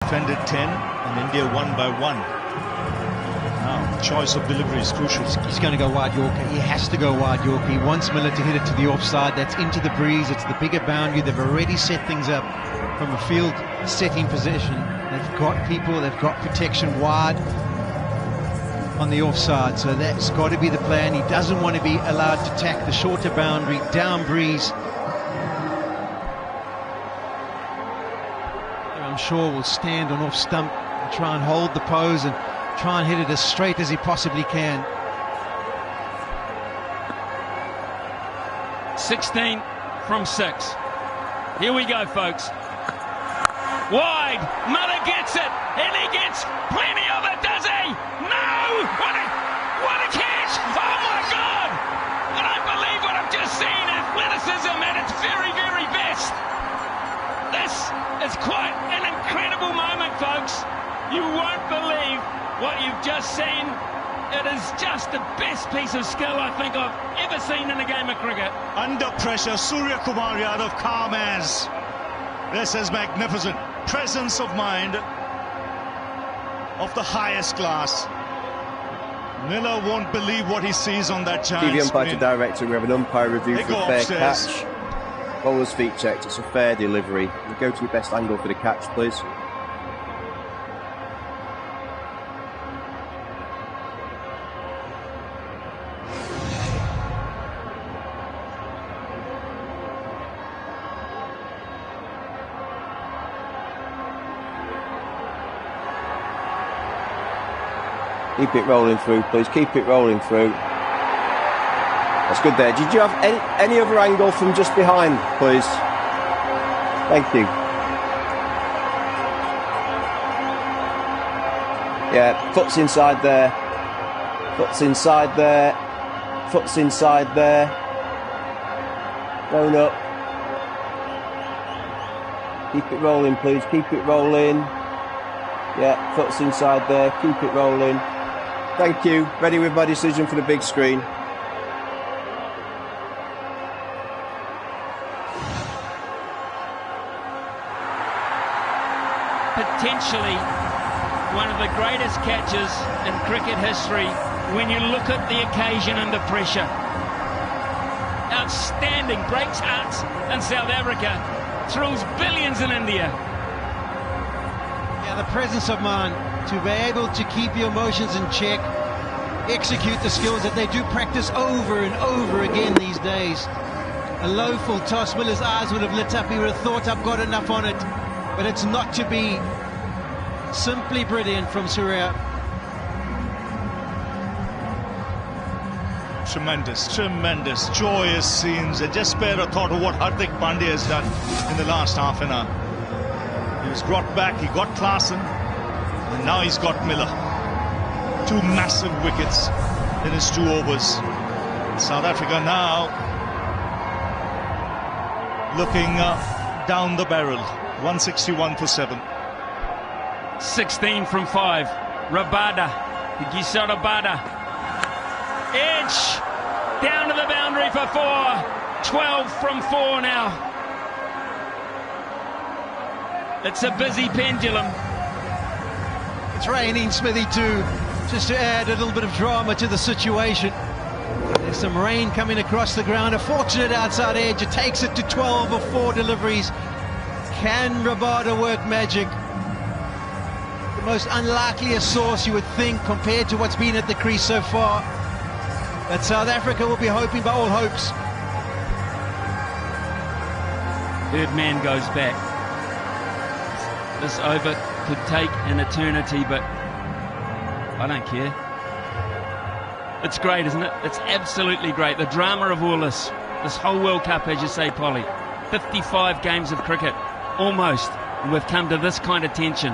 defended 10 and India won by 1. Now, choice of delivery is crucial. He's going to go wide Yorker. He has to go wide Yorker. He wants Miller to hit it to the offside. That's into the breeze. It's the bigger boundary. They've already set things up from a field setting position. They've got people, they've got protection wide on the offside. So that's got to be the plan. He doesn't want to be allowed to tack the shorter boundary, down breeze. I'm sure will stand on off stump and try and hold the pose and try and hit it as straight as he possibly can. 16 from 6. Here we go, folks. Wide, Muller gets it, and he gets plenty of it, does he? No! What a catch! Oh my God! I don't believe what I've just seen. Athleticism at its very, very best. This is quite an incredible moment, folks. You won't believe what you've just seen. It is just the best piece of skill I think I've ever seen in a game of cricket. Under pressure, Surya Kumar Yadav calm as. This is magnificent. Presence of mind of the highest class. Miller won't believe what he sees on that giant TV umpire to screen. director, we have an umpire review They for go a fair upstairs. catch. Bowler's feet checked, it's a fair delivery. You go to your best angle for the catch, please. Keep it rolling through, please. Keep it rolling through. That's good there. Did you have any other angle from just behind, please? Thank you. Yeah, foot's inside there. Foot's inside there. Foot's inside there. Going up. Keep it rolling, please. Keep it rolling. Yeah, foot's inside there. Keep it rolling. Thank you. Ready with my decision for the big screen. Potentially one of the greatest catches in cricket history when you look at the occasion and the pressure. Outstanding, breaks hearts in South Africa, thrills billions in India. Yeah, the presence of mind to be able to keep your emotions in check, execute the skills that they do practice over and over again these days. A low full toss, Miller's eyes would have lit up. He would have thought, I've got enough on it. But it's not to be. Simply brilliant from Surya. Tremendous, tremendous, joyous scenes. And just spare a thought of what Hardik Pandya has done in the last half an hour. He was brought back, he got Klaasen, and now he's got Miller. 2 massive wickets in his 2 overs. South Africa now looking down the barrel. 161 for 7. 16 from 5. Rabada, Gisa Rabada. Edge, down to the boundary for 4. 12 from 4 now. It's a busy pendulum. It's raining, Smithy, too, just to add a little bit of drama to the situation. There's some rain coming across the ground. A fortunate outside edge. It takes it to 12 of 4 deliveries. Can Rabada work magic? The most unlikeliest source, you would think, compared to what's been at the crease so far. But South Africa will be hoping by all hopes. Third man goes back. This over could take an eternity, but I don't care. It's great, isn't it? It's absolutely great. The drama of all this whole World Cup, as you say, Polly. 55 games of cricket, almost, and we've come to this kind of tension.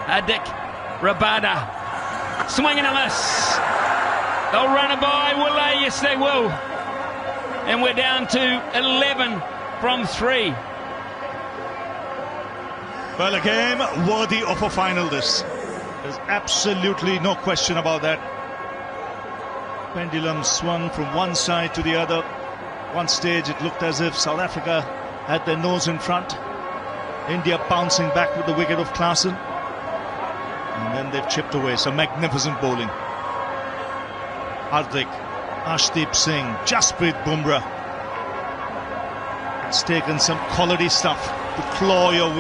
Hardik Rabada, swing and a miss. They'll run it by, will they? Yes, they will. And we're down to 11 from 3. Well, a game worthy of a final, this. There's absolutely no question about that. Pendulum swung from one side to the other. One stage it looked as if South Africa had their nose in front. India bouncing back with the wicket of Klaasen. And then they've chipped away. Some magnificent bowling. Hardik, Arshdeep Singh, Jasprit Bumrah. It's taken some quality stuff to claw your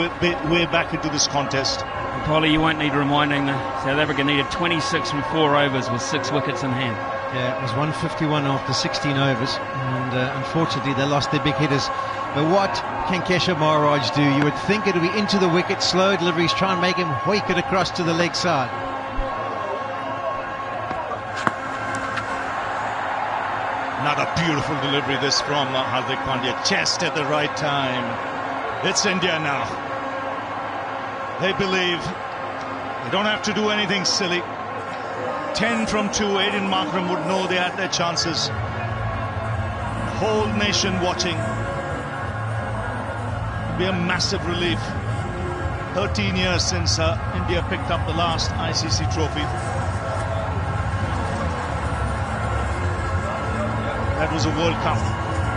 way back into this contest. And Polly, you won't need reminding, the South Africa needed 26 from 4 overs with 6 wickets in hand. Yeah, it was 151 after 16 overs, and unfortunately they lost their big hitters. But what can Keshav Maharaj do? You would think it would be into the wicket, slow deliveries, try and make him hoik it across to the leg side. Another beautiful delivery, this from Hardik Pandya. Chest at the right time. It's India now. They believe they don't have to do anything silly. 10 from 2, Aiden Markram would know they had their chances. The whole nation watching. It'd be a massive relief. 13 years since India picked up the last ICC trophy. That was a World Cup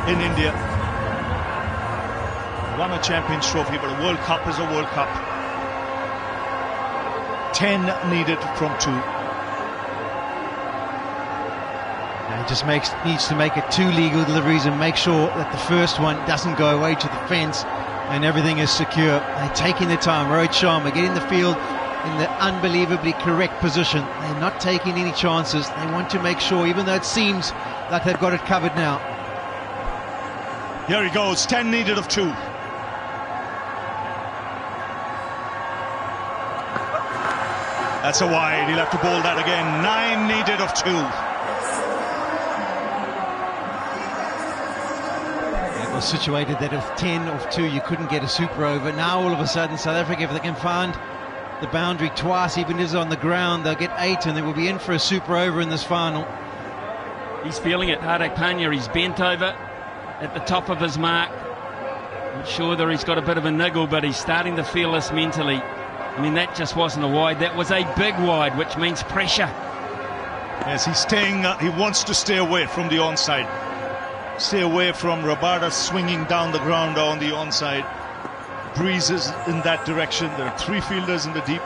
in India. Won a Champions Trophy, but a World Cup is a World Cup. 10 needed from 2. He just needs to make it 2 legal deliveries and make sure that the first one doesn't go away to the fence and everything is secure. They're taking their time. Rohit Sharma getting the field in the unbelievably correct position. They're not taking any chances. They want to make sure, even though it seems like they've got it covered now. Here he goes, 10 needed of 2. That's a wide, he'll have to bowl that again. 9 needed of 2. It was situated that if 10 of 2 you couldn't get a super over. Now all of a sudden South Africa, if they can find the boundary twice, even if it's on the ground, they'll get 8 and they will be in for a super over in this final. He's feeling it, Hardik Pandya. He's bent over at the top of his mark. Not sure that he's got a bit of a niggle, but he's starting to feel this mentally. I mean, that just wasn't a wide. That was a big wide, which means pressure. Yes, he's staying. He wants to stay away from the onside. Stay away from Rabada swinging down the ground on the onside. Breezes in that direction. There are 3 fielders in the deep.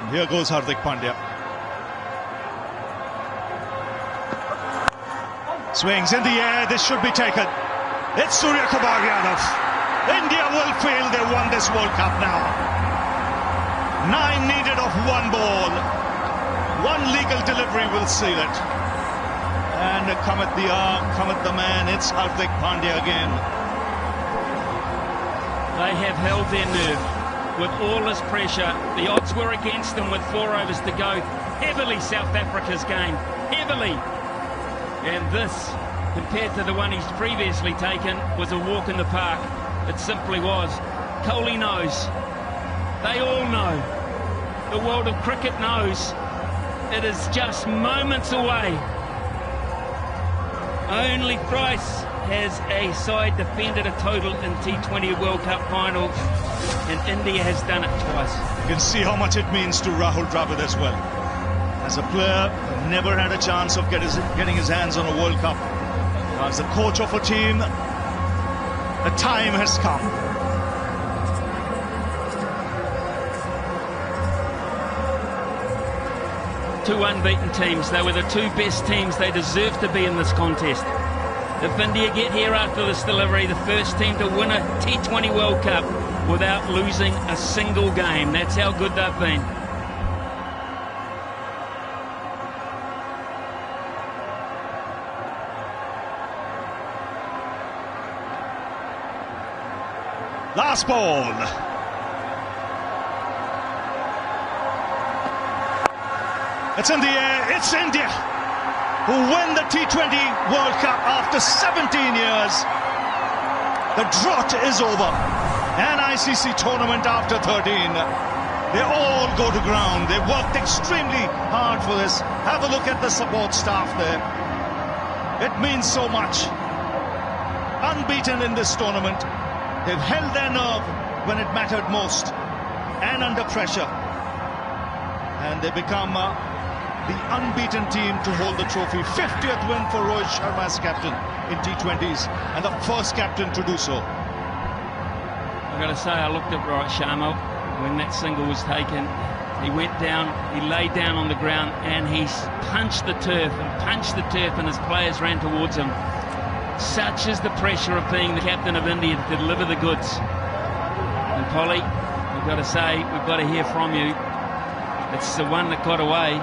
And here goes Hardik Pandya. Swings in the air, this should be taken. It's Surya Kumar Yadav. India will feel they won this World Cup now. 9 needed of 1 ball. 1 legal delivery will seal it. And cometh the arm, cometh the man, it's Hardik Pandya again. They have held their nerve with all this pressure. The odds were against them with 4 overs to go. Heavily South Africa's game, heavily. And this, compared to the one he's previously taken, was a walk in the park. It simply was. Kohli knows. They all know. The world of cricket knows. It is just moments away. Only thrice has a side defended a total in T20 World Cup finals, and India has done it twice. You can see how much it means to Rahul Dravid as well. As a player, never had a chance of getting his hands on a World Cup. As the coach of a team, the time has come. Two unbeaten teams. They were the 2 best teams. They deserve to be in this contest. If India get here after this delivery, the first team to win a T20 World Cup without losing a single game. That's how good they've been. Last ball. It's in the air. It's India who win the T20 World Cup after 17 years. The drought is over. An ICC tournament after 13. They all go to ground. They worked extremely hard for this. Have a look at the support staff there. It means so much. Unbeaten in this tournament. They've held their nerve when it mattered most and under pressure. And they become the unbeaten team to hold the trophy. 50th win for Rohit Sharma as captain in T20s and the first captain to do so. I've got to say, I looked at Rohit Sharma when that single was taken. He went down, he lay down on the ground, and he punched the turf and his players ran towards him. Such is the pressure of being the captain of India to deliver the goods. And Polly, we've got to say, we've got to hear from you. It's the one that got away,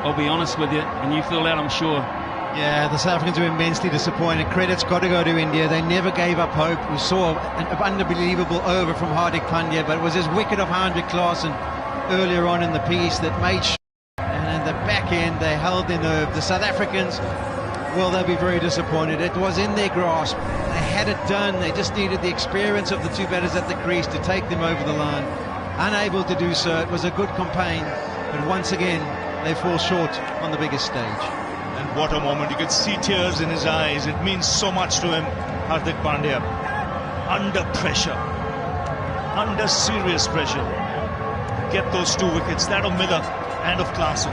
I'll be honest with you, and you feel that, I'm sure. Yeah, the South Africans were immensely disappointed. Credit's got to go to India. They never gave up hope. We saw an unbelievable over from Hardik Pandya, but it was his wicket of Hendrik Klaasen earlier on in the piece that made sure, and in the back end they held their nerve. The South Africans, well, they'll be very disappointed. It was in their grasp. They had it done. They just needed the experience of the two batters at the crease to take them over the line. Unable to do so. It was a good campaign, but once again they fall short on the biggest stage. And what a moment. You could see tears in his eyes. It means so much to him, Hardik Pandya. Under pressure, under serious pressure, get those 2 wickets, that of Miller and of Klaasen,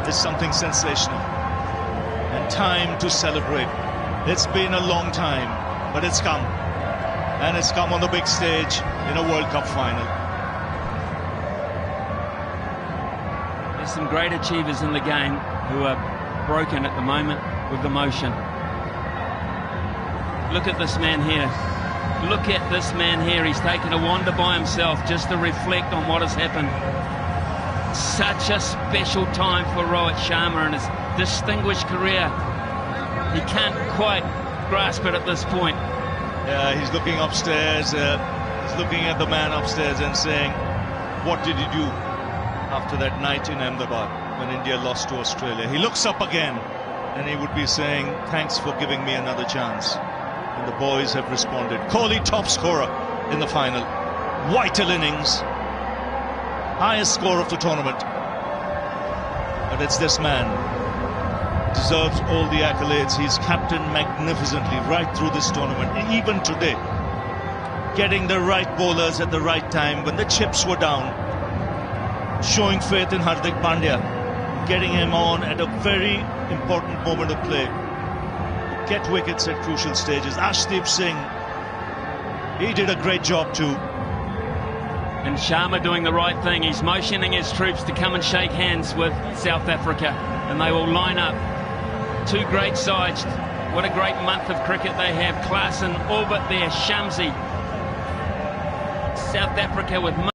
is something sensational. And time to celebrate. It's been a long time, but it's come. And it's come on the big stage in a World Cup final. There's some great achievers in the game who are broken at the moment with emotion. Look at this man here. Look at this man here. He's taken a wander by himself just to reflect on what has happened. Such a special time for Rohit Sharma and his distinguished career. He can't quite grasp it at this point. Yeah, he's looking upstairs. He's looking at the man upstairs and saying, what did he do after that night in Ahmedabad when India lost to Australia? He looks up again and he would be saying, thanks for giving me another chance. And the boys have responded. Kohli, top scorer in the final. Vital innings. Highest score of the tournament. But it's this man. Deserves all the accolades. He's captained magnificently right through this tournament. And even today, getting the right bowlers at the right time when the chips were down. Showing faith in Hardik Pandya. Getting him on at a very important moment of play. Get wickets at crucial stages. Arshdeep Singh, he did a great job too. And Sharma doing the right thing. He's motioning his troops to come and shake hands with South Africa, and they will line up. 2 great sides. What a great month of cricket they have. Klaasen, Albert there, Shamsi. South Africa with